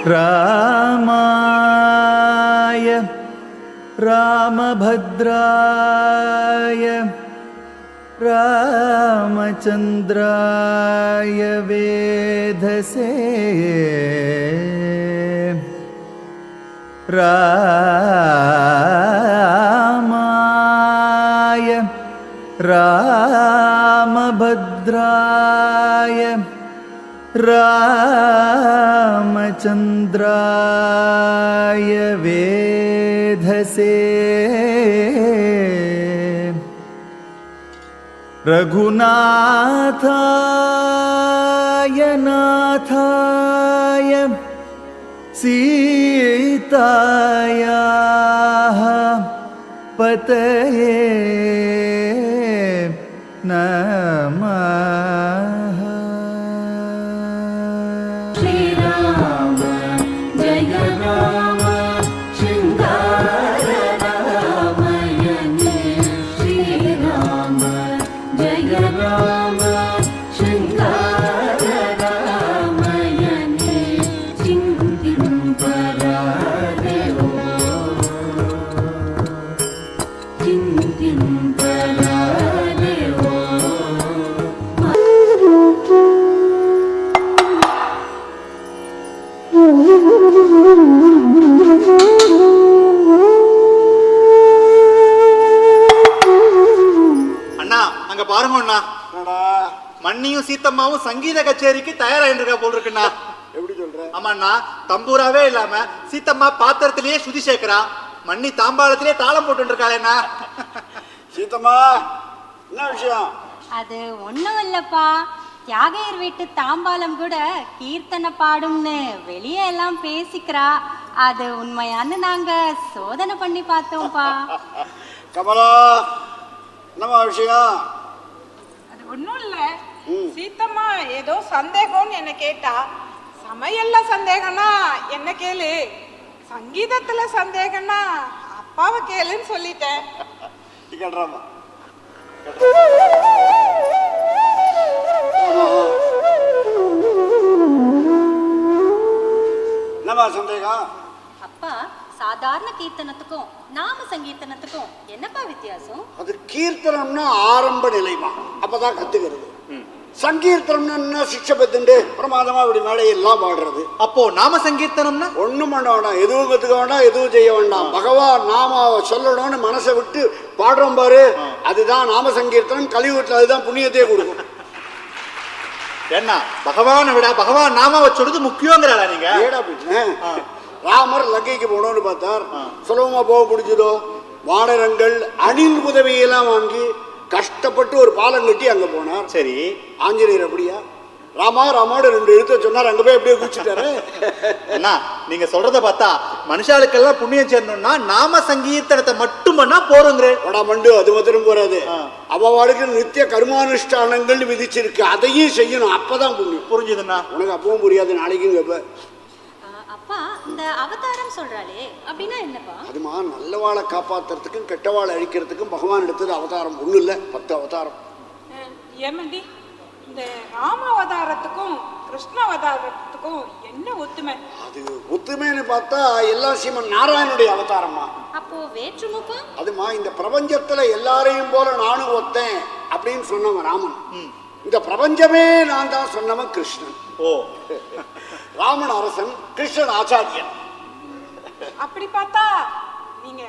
रामाय रामभद्राय रामचन्द्राय वेधसे रामाय रामभद्राय रामचन्द्राय वेधसे रघुनाथाय नाथाय सीतायाः पतये नमः। श्रीराम जय राम शृंगार रामयने श्रीराम जय राम शृंगार रामयने चिन्तिंपरादेवो चिन्तिंपरादेवो। அண்ணா அங்க பாருங்க அண்ணா, மண்ணியும் சீத்தம்மாவும் சங்கீத கச்சேரிக்கு தயாராயிருக்கா போல் இருக்குண்ணா. எப்படி சொல்ற? ஆமாண்ணா, தம்பூராவே இல்லாம சீத்தம்மா பாத்திரத்திலேயே சுதி சேர்க்கிறா, மண்ணி தாம்பாளத்திலே தாளம் போட்டு இருக்காளேண்ணா. சீத்தம்மா என்ன விஷயம்? அது ஒண்ணும் இல்லப்பா, தியாகையர் வீட்டு தாம்பாலம் கூட கீர்த்தனை பாடும்னு வெளியே எல்லாம் பேசிக்கிறா. அது உண்மையான்னு நாங்க சோதனை பண்ணி பார்த்தோம்ப்பா. கமலா என்னம்மா விஷயம்? அது ஒண்ணும் இல்ல, சீத்தம்மா ஏதோ சந்தேகம்னு என்ன கேட்டா. சமையல்ல சந்தேகம்னா என்ன கேளு, சங்கீதத்துல சந்தேகம்னா அப்பாவை கேளுன்னு சொல்லிட்டேன். கேட்றாமா? என்னம்மா சந்தேகம்? அப்பா, சாதாரண கீர்த்தனத்துக்கும் நாம சங்கீர்த்தனத்துக்கும் என்னப்பா வித்தியாசம்? அது கீர்த்தனம்னா ஆரம்ப நிலைமா, அப்பதான் கத்துக்கிறது. சங்கீர்த்தனம்னா சிக்ஷை பெத்துண்டு பிரமாதமா இப்படி மேடையெல்லாம் பாடுறது. அப்போ நாம சங்கீர்த்தனம்னா ஒண்ணும் பண்ண வேண்டாம், எதுவும் கத்துக்க வேண்டாம், எதுவும் செய்ய வேண்டாம். பகவான் நாம சொல்லணும்னு மனசை விட்டு பாடுறோம் பாரு, அதுதான் நாம சங்கீர்த்தனம். கலியுகத்துல அதுதான் புண்ணியத்தையே கொடுக்கும். என்ன பகவானை விட பகவான் நாமாவை சொல்றது முக்கியங்கிறாளா நீங்க? ஏடா பின்ன, ராமர் லங்கைக்கு போனோம்னு பார்த்தார், சுலபமா போக பிடிச்சதோ? வானரங்கள் அணில் உதவியெல்லாம் வாங்கி கஷ்டப்பட்டு ஒரு பாலம் கட்டி அங்க போனார். சரி, ஆஞ்சநேயர் அப்படியா? ராமா ராமாவோட 2 எழுத்த சொன்னார், அங்க போய் அப்படியே குச்சிட்டாரு. அண்ணா நீங்க சொல்றத பார்த்தா மனுஷாளுக்கெல்லாம் புண்ணியம் சேரணும்னா நாம சங்கீர்த்தனத்தை மட்டும் பண்ணா போறோங்கிற மண்டு. அது மாத்திரம் போறாது, அவளுக்கு நித்திய கர்மானுஷ்டானங்கள் விதிச்சிருக்கு, அதையும் செய்யணும், அப்பதான் புண்ணியம். புரிஞ்சுதுண்ணா? உனக்கு அப்பவும் புரியாது, நாளைக்கும் கேப்ப. அப்பா, இந்த அவதாரம் சொல்றாளே அப்படின்னா என்னப்பா? அதுமா நல்லவாளை காப்பாத்துறதுக்கும் கெட்டவாளை அழிக்கிறதுக்கும் பகவான் எடுத்தது அவதாரம் ஒண்ணு இல்ல, 10 அவதாரம். ஏமண்டி, இந்த ராம அவதாரத்துக்கும் கிருஷ்ண அவதாரத்துக்கும் என்ன ஒத்துமை? அது ஒத்துமைன்னு பார்த்தா எல்லாம் சீமன் நாராயணனுடைய அவதாரமா. அப்போ வேற்றுமுப்பா? அதுமா இந்த பிரபஞ்சத்துல எல்லாரையும் போல நானும் ஒத்தேன் அப்படின்னு சொன்னவன் ராமன். இந்த பிரபஞ்சமே நான் தான் சொன்னவன் கிருஷ்ணன். ஓ, ராமன் அரசன், கிருஷ்ணன் ஆச்சாரியன். அப்படி பார்த்தா நீங்க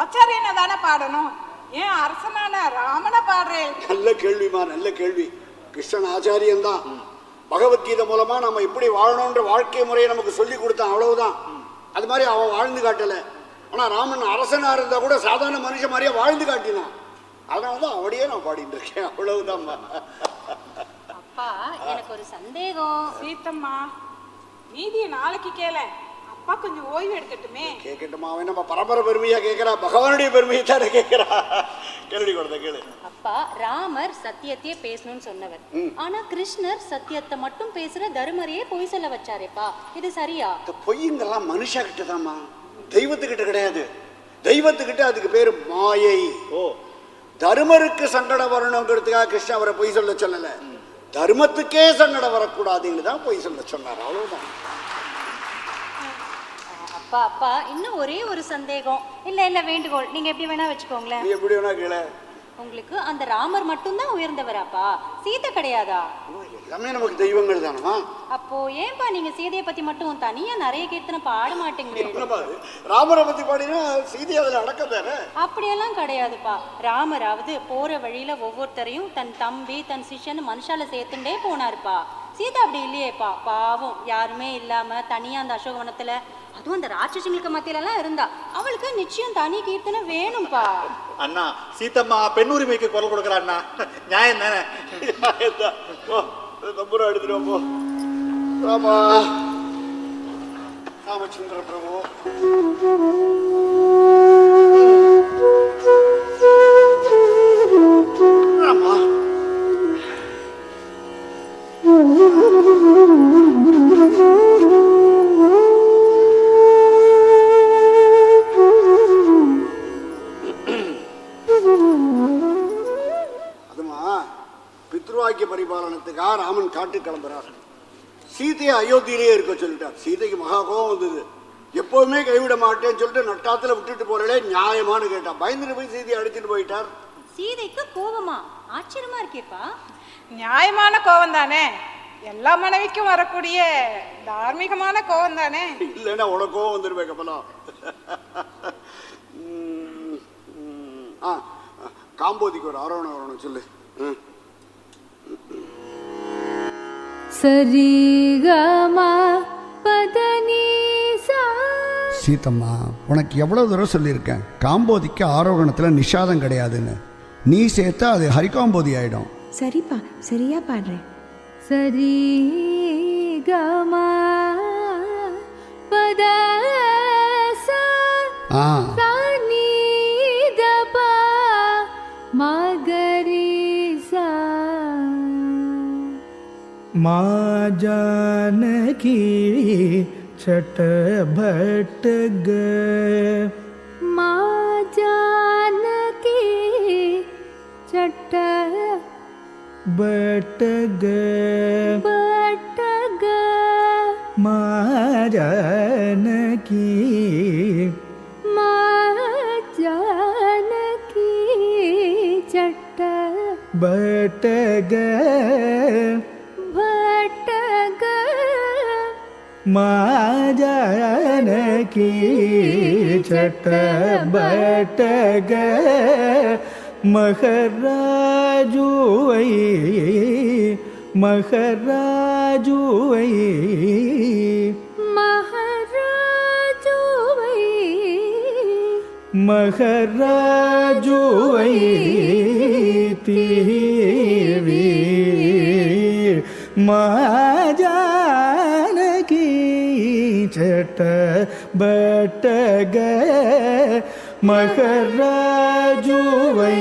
ஆச்சாரியனை தானே பாடணும், ஏன் அரசனான ராமனை பாடுறேன்? நல்ல கேள்விமா, நல்ல கேள்வி. கிருஷ்ணன் ஆச்சாரியன் தான். பகவத்கீதை மூலமா நம்ம இப்படி வாழணும்ன்ற வாழ்க்கை முறையை நமக்கு சொல்லி கொடுத்தான், அவ்வளவுதான். அது மாதிரி அவன் வாழ்ந்து காட்டல. ஆனா ராமன் அரசனா இருந்தா கூட சாதாரண மனுஷன் மாதிரியே வாழ்ந்து காட்டினான். அதனாலதான் அவடையே நான் பாடிட்டு இருக்கேன், அவ்வளவுதான். அப்பா, எனக்கு ஒரு சந்தேகம். சீத்தம்மா, மீதிய நாளைக்கு கேள, அப்பா கொஞ்சம் ஓய்வு எடுக்கட்டுமே. கேட்கட்டுமா? அவன் நம்ம பரம்பரை பெருமையா கேட்கிறா, பகவானுடைய பெருமையை தானே கேட்கிறா. கேள்வி கொடுத்த கேளு. அப்பா, ராமர் சத்தியத்தையே பேசணும்னு சொன்னவர், ஆனா கிருஷ்ணர் சத்தியத்தை மட்டும் பேசுற தர்மரையே பொய் சொல்ல வச்சாரேப்பா, இது சரியா? இந்த பொய்ங்கெல்லாம் மனுஷா கிட்டதாமா, தெய்வத்துக்கிட்ட கிடையாது. தெய்வத்துக்கிட்ட அதுக்கு பேரு மாயை. ஓ, தர்மருக்கு சங்கடம் வரணுங்கிறதுக்காக கிருஷ்ணன் அவரை பொய் சொல்ல சொல்லல, தர்மத்துக்கே சங்கடம் வரக்கூடாதுன்னு தான் பொய் சொல்ல சொன்னார், அவ்வளவுதான். அப்பா அப்பா இன்னும் ஒரே ஒரு சந்தேகம். இல்ல வேண்டுகோள், நீங்க எப்படி வேணா வச்சுக்கோங்களேன். நீ எப்படி வேணா கேள. உங்களுக்கு அந்த ராமர் மட்டும்தான் உயர்ந்தவராப்பா, சீதை கிடையாதா? எல்லாமே நமக்கு தெய்வங்கள் தானமா. அப்போ ஏன்பா நீங்க சீதையை பத்தி மட்டும் தனியா நிறைய கீர்த்தனை பாட மாட்டேங்கிறீங்க? ராமரை பத்தி பாடினா சீதை அதுல அடக்கம் தானே. அப்படியெல்லாம் கிடையாதுப்பா. ராமராவது போற வழியில ஒவ்வொருத்தரையும் தன் தம்பி தன் சிஷ்யன்னு மனுஷால சேர்த்துட்டே போனாருப்பா. சீதா அப்படி இல்லையேப்பா, பாவம் யாருமே இல்லாம தனியா அந்த அசோகவனத்துல, அதுவும் அந்த ராட்சசிங்களுக்கு மத்தியில எல்லாம் இருந்தா. அவளுக்கு நிச்சயம் தனி கீர்த்தனை வேணும்பா. அண்ணா சீத்தம்மா பெண் உரிமைக்கு குரல் கொடுக்குறா அண்ணா, நியாயம் தானே? தம்புரா எடுத்துட்டு போ. ராமா ராமச்சந்திர பிரபு. ராமா பித்ருவாக்கிய பரிபாலனத்துக்காக ராமன் காட்டு கிளம்புறார். சீதையை அயோத்தியிலேயே இருக்க சொல்லிட்டார். சீதைக்கு மகா கோபம் வந்தது. எப்பவுமே கைவிட மாட்டேன்னு சொல்லிட்டு நட்டாத்துல விட்டுட்டு போறே நியாயமானு கேட்டா. பயந்துட்டு போய் சீதையை அடிச்சுட்டு போயிட்டார். சீதைக்கு கோபமா? ஆச்சரியமா இருக்கேப்பா. நியாயமான கோவம் தானே, எல்லா மனைவிக்கும் வரக்கூடிய தார்மீகமான கோவம் தானே. இல்லைன்னா உனக்கு கோவம் வந்துருவே கப்பலாம். காம்போதிக்கு ஒரு ஆரோணம் வரணும் சொல்லு. சரிகமா பதனி சா. சீதம்மா, உனக்கு எவ்வளவு தூரம் சொல்லியிருக்கேன், காம்போதிக்கு ஆரோகணத்தில் நிஷாதம் கிடையாதுன்னு. நீ சேர்த்தா அது ஹரிகாம்போதி ஆயிடும். சரிப்பா, சரியா பாடுறேன். சரிகமா பத சா நீ தபா மகரி சா. माँ जानकी चटभट ग. माँ जानकी चट बट ग. बट ग. माँ जानकी. माँ जानकी चट बट ग. भटग. माँ जानकी चट बट ग. महराजू वै महराजू वै. महाराजू वै महराजू वै तीवी. माँ जानकी चट बट ग. महराजू वै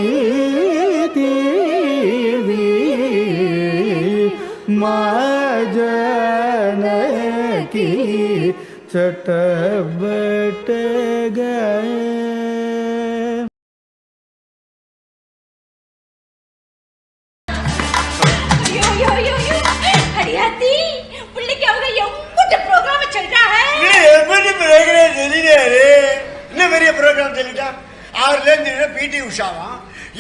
देवी. माँ जानकी चट बट ग. பெரிய ப்ரோக்ராம் சொல்லிட்டா. 6ல இருந்து பிடி உஷாவா,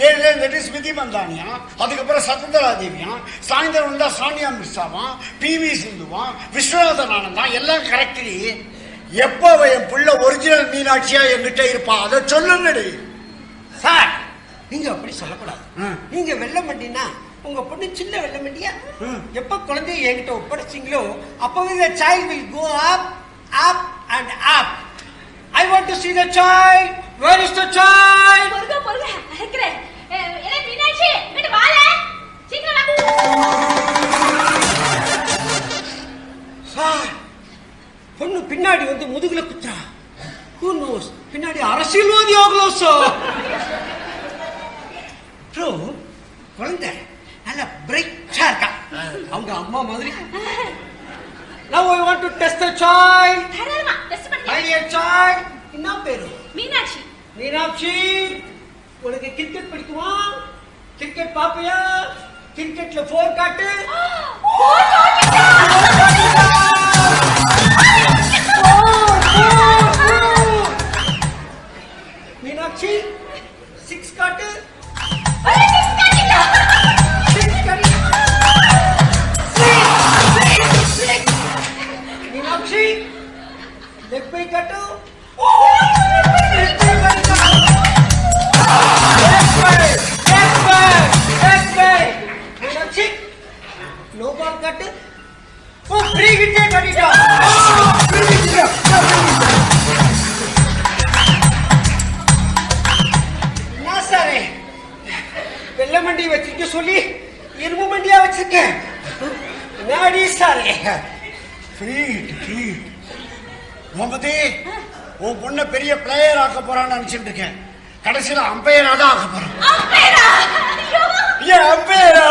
7ல இருந்து ஸ்மிருதி மந்தானியா, அதுக்கப்புறம் சகுந்தலா தேவியா, சாயந்தரம் வந்தா சானியா மிர்சாவா, பிவி சிந்துவா, விஸ்வநாதன் ஆனந்தா, எல்லாம் கரெக்ட். எப்போ என் புள்ள ஒரிஜினல் மீனாட்சியா என்கிட்ட இருப்பா, அதை சொல்லுங்கடி சார். நீங்க அப்படி சொல்லக்கூடாது. நீங்க வெள்ளம் மண்டினா உங்க பொண்ணு சின்ன வெள்ளம் மண்டியா. எப்ப குழந்தைய என்கிட்ட ஒப்படைச்சிங்களோ அப்பவே the child will go up up and up. I want to see the child. Where is the child? Muruga Muruga இருக்கிறேன். ஏலே மீனாட்சி இங்க வால. சீக்கிரம் வா. சார், பொண்ணு பின்னாடி வந்து முதுகுல குத்துறா. Who knows? பின்னாடி அரசியல்வாதி ஆகலாம் சார். ப்ரோ, குழந்தை நல்ல பிரைட்டா இருக்கா, அவங்க அம்மா மாதிரி. Now I want to test the child. தாராளமா டெஸ்ட் பண்ணு. My dear child, என்ன பேரு? மீனாட்சி. மீனாட்சி, உனக்கு கிரிக்கெட் பிடிக்குமா? கிரிக்கெட் பாப்பியா? கிரிக்கெட்ல 4 காட்டு. மீனாட்சி 6 காட்டு ஒரே six காட்டிட்டா. 6 காட்டு மீனாட்சி லெக் பை காட்டு மீனாட்சி நோ பால் காட்டு ஓ ஃப்ரீ கிட்டே காட்டிட்டா சாரே வெள்ளை மண்டி வச்சிருக்க சொல்லி இரும்பு மண்டியா வச்சிருக்கேன் நாடி சாரே கோமதி உன் பொண்ணை பெரிய பிளேயர் ஆக்க போறான்னு நினைச்சிட்டு இருக்கேன். கடைசியில அம்பையரா தான் ஆக்க போறான். அம்பையரா? ஐயோ. ஏன் அம்பையரா?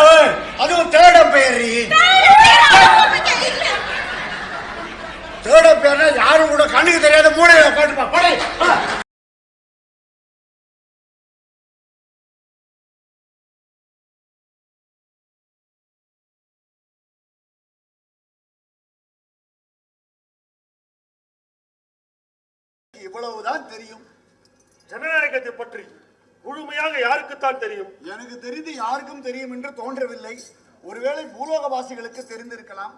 அதுவும் தேர்ட் அம்பையர். தேர்ட் அம்பையர்னா யாரும் கூட கண்ணுக்கு தெரியாத மூளையில உட்காந்துப்பா படை. இவ்வளவுதான் தெரியும். ஜனநாயகத்தை பற்றி முழுமையாக யாருக்குத்தான் தெரியும்? எனக்கு தெரிந்து யாருக்கும் தெரியும் என்று தோன்றவில்லை. ஒருவேளை பூலோகவாசிகளுக்கு தெரிந்திருக்கலாம்.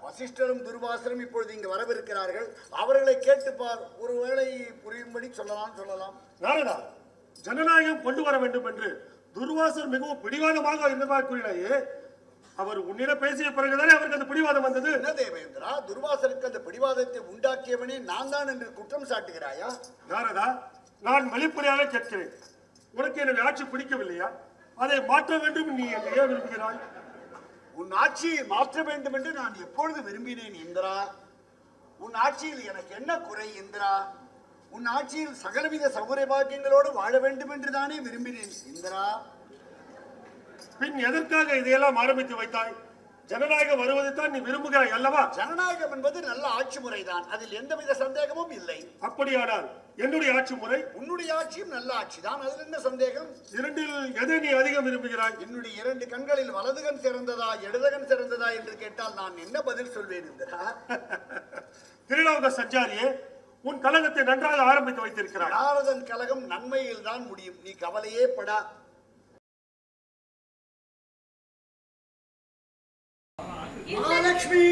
வசிஷ்டரும் துர்வாசரும் இப்பொழுது இங்கு வரவிருக்கிறார்கள். அவர்களை கேட்டுப்பார், ஒருவேளை புரியும்படி சொல்லலாம். நாரதா, ஜனநாயகம் கொண்டு வர வேண்டும் என்று துர்வாசர் மிகவும் பிடிவாதமாக இருந்ததாக கூறினாயே, அவர் உன்னிடம் பேசிய பிறகுதானே அவருக்கு அந்த பிடிவாதம் வந்தது? என்ன தேவேந்திரா, துர்வாசருக்கு அந்த பிடிவாதத்தை உண்டாக்கியவனே நான் தான் என்று குற்றம் சாட்டுகிறாயா? நாரதா, நான் வெளிப்படையாக கேட்கிறேன், உனக்கு என்னுடைய ஆட்சி பிடிக்கவில்லையா? அதை மாற்ற வேண்டும் நீ என்னையே விரும்புகிறாய்? உன் ஆட்சியை மாற்ற வேண்டும் என்று நான் எப்பொழுது விரும்பினேன் இந்திரா? உன் ஆட்சியில் எனக்கு என்ன குறை இந்திரா? உன் ஆட்சியில் சகலவித சௌகரிய பாக்கியங்களோடு வாழ வேண்டும் என்று தானே விரும்பினேன் இந்திரா. பின் எதற்காக இதையெல்லாம் ஆரம்பித்து வைத்தாய்? ஜனநாயகம் வருவதைத்தான் நீ விரும்புகிறாய் அல்லவா? ஜனநாயகம் என்பது நல்ல ஆட்சி முறைதான், அதில் எந்தவித சந்தேகமும் இல்லை. அப்படியானால் என்னுடைய ஆட்சி முறை? உன்னுடைய ஆட்சியும் நல்ல ஆட்சி தான், அதில் என்ன சந்தேகம்? இரண்டில் எதை நீ அதிகம் விரும்புகிறாய்? என்னுடைய 2 கண்களில் வலதுகன் சிறந்ததா இடதுகன் சிறந்ததா என்று கேட்டால் நான் என்ன பதில் சொல்வேன் இந்திரா? திருலோக சஞ்சாரியே, உன் கலகத்தை நன்றாக ஆரம்பித்து வைத்திருக்கிறாய். நாரதன் கலகம் நன்மையில் தான் முடியும், நீ கவலையே படா. மகாலட்சுமி,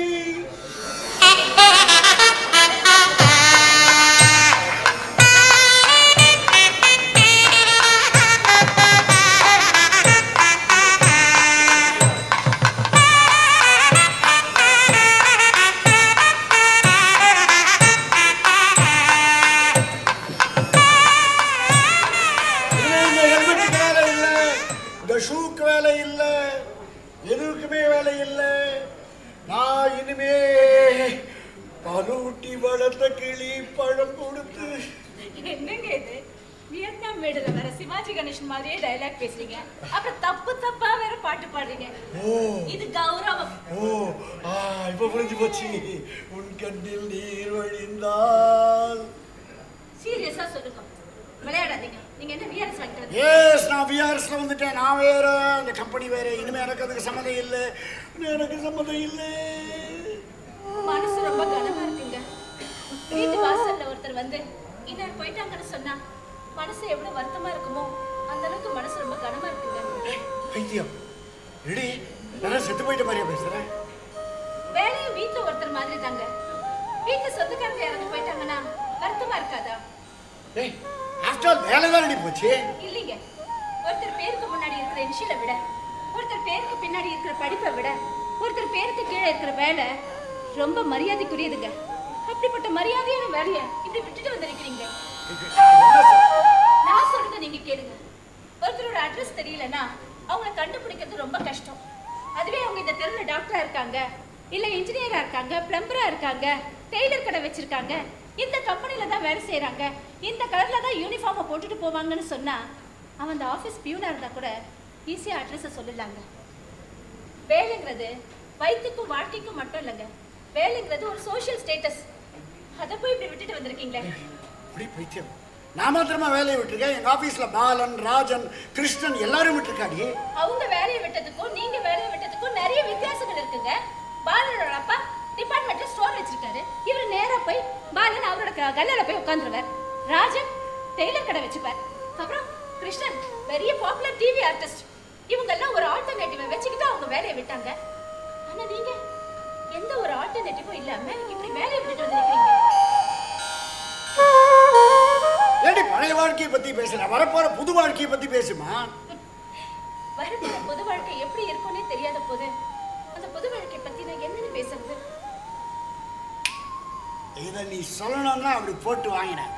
ஷூக்கு வேலை இல்லை, எதுக்குமே வேலை இல்லை. நான் இனிமே பலூட்டி வளர்த்த கிளி பழம் கொடுத்து. என்னங்க இது? வியட்நாம் மேடுல வர சிவாஜி கணேசன் மாதிரியே டயலாக் பேசுறீங்க, அப்புறம் தப்பா வேற பாட்டு பாடுறீங்க. இது கௌரவம். இப்ப புரிஞ்சு போச்சு. உன் கண்ணில் நீர் வழிந்தால். சீரியஸா சொல்லுங்க, விளையாடாதீங்க. நீங்க என்ன விஆர்எஸ் வாங்கிட்டு? எஸ், நான் விஆர்எஸ்ல வந்துட்டேன். நான் வேற, அந்த கம்பெனி வேற. இனிமே எனக்கு அதுக்கு சம்மதம் இல்லை. மனசு ரொம்ப கனமா இருக்குங்க. வீட்டு வாசல்ல ஒருத்தர் வந்து இன்னொரு போயிட்டாங்கன்னு சொன்னா மனசு எவ்வளவு வருத்தமா இருக்குமோ அந்த அளவுக்கு மனசு ரொம்ப கனமா இருக்குங்க. பைத்தியம், ரெடி? நான் செத்து போயிட்ட மாதிரியா பேசுறேன்? வேலையும் வீட்டுல ஒருத்தர் மாதிரி தாங்க. வீட்டு சொந்தக்காரங்க யாராவது போயிட்டாங்கன்னா வருத்தமா இருக்காதா? ஆஃப்டர் வேலை தான் அடி போச்சு. இல்லைங்க, ஒருத்தர் பேருக்கு முன்னாடி இருக்கிற இன்ஷியலை விட, ஒருத்தர் பேருக்கு பின்னாடி இருக்கிற படிப்பை விட, ஒருத்தர் பேருக்கு கீழே இருக்கிற வேலை ரொம்ப மரியாதைக்குரியதுங்க. அப்படிப்பட்ட மரியாதையான வேலையை இப்படி விட்டுட்டு வந்திருக்கிறீங்க. நான் சொல்றதை நீங்க கேளுங்க. ஒருத்தரோட அட்ரஸ் தெரியலன்னா அவங்களை கண்டுபிடிக்கிறது ரொம்ப கஷ்டம். அதுவே அவங்க இந்த தெருவில் டாக்டரா இருக்காங்க, இல்ல இன்ஜினியரா இருக்காங்க, பிளம்பரா இருக்காங்க, டெய்லர் கடை வச்சிருக்காங்க, இந்த கம்பெனில தான் வேலை செய்யறாங்க, இந்த கலர்ல தான் யூனிஃபார்மை போட்டுட்டு போவாங்கன்னு சொன்னா அவன் அந்த ஆபீஸ் பியூனா இருந்தா கூட ஈஸியா அட்ரஸை சொல்லலாங்க. வேலைங்கிறது வயிற்றுக்கும் வாழ்க்கைக்கும் மட்டும் இல்லைங்க. வேலைங்கிறது ஒரு சோஷியல் ஸ்டேட்டஸ். அதை போய் இப்படி விட்டுட்டு வந்திருக்கீங்களே. பைத்தியம், நான் மாத்திரமா வேலையை விட்டுருக்கேன். எங்க ஆபீஸ்ல பாலன், ராஜன், கிருஷ்ணன் எல்லாரும் விட்டுருக்காடி. அவங்க வேலையை விட்டதுக்கும் நீங்க வேலையை விட்டதுக்கும் நிறைய வித்தியாசங்கள் இருக்குங்க. பாலனோட அப்பா டிபார்ட்மெண்ட்ல ஸ்டோர் வச்சிருக்காரு. இவர் நேரா போய் பாலன் அவரோட கல்லால போய் உட்கார்ந்துருவார். ராஜன் டெய்லர் கடை வச்சுப்பார். அப்புறம் கிருஷ்ணன் பெரிய பாப்புலர் டிவி ஆர்டிஸ்ட். இவங்க எல்லாம் ஒரு ஆல்டர்னேட்டிவ் வச்சுக்கிட்டு அவங்க வேலையை விட்டாங்க. ஆனா நீங்க எந்த ஒரு ஆல்டர்னேட்டிவும் இல்லாம இப்படி வேலையை விட்டுட்டு வந்திருக்கீங்க. ஏடி பழைய வாழ்க்கையை பத்தி பேசுற, வரப்போற புது வாழ்க்கையை பத்தி பேசுமா. வரப்போற புது வாழ்க்கை எப்படி இருக்கும்னே தெரியாத போது அந்த புது வாழ்க்கை பத்தி நான் என்னன்னு பேசுறது? இதை நீ சொல்லணும்னா அப்படி போட்டு வாங்கினேன்.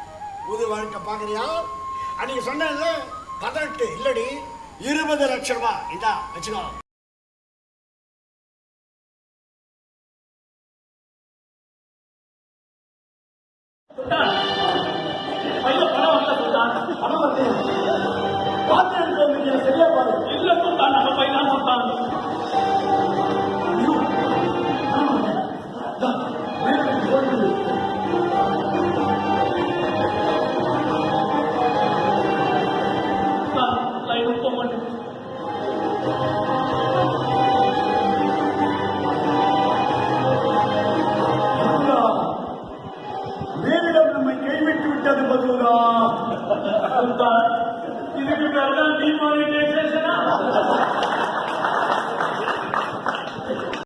புது வாழ்க்கை பாக்குறியா? அன்னைக்கு சொன்னேன்ல 18 இல்லடி 20 லட்சம் ரூபாய். இதா வச்சுக்கோ. மேலிடம் நம்மை கைவிட்டு விட்டது மதுரா. இதுக்கு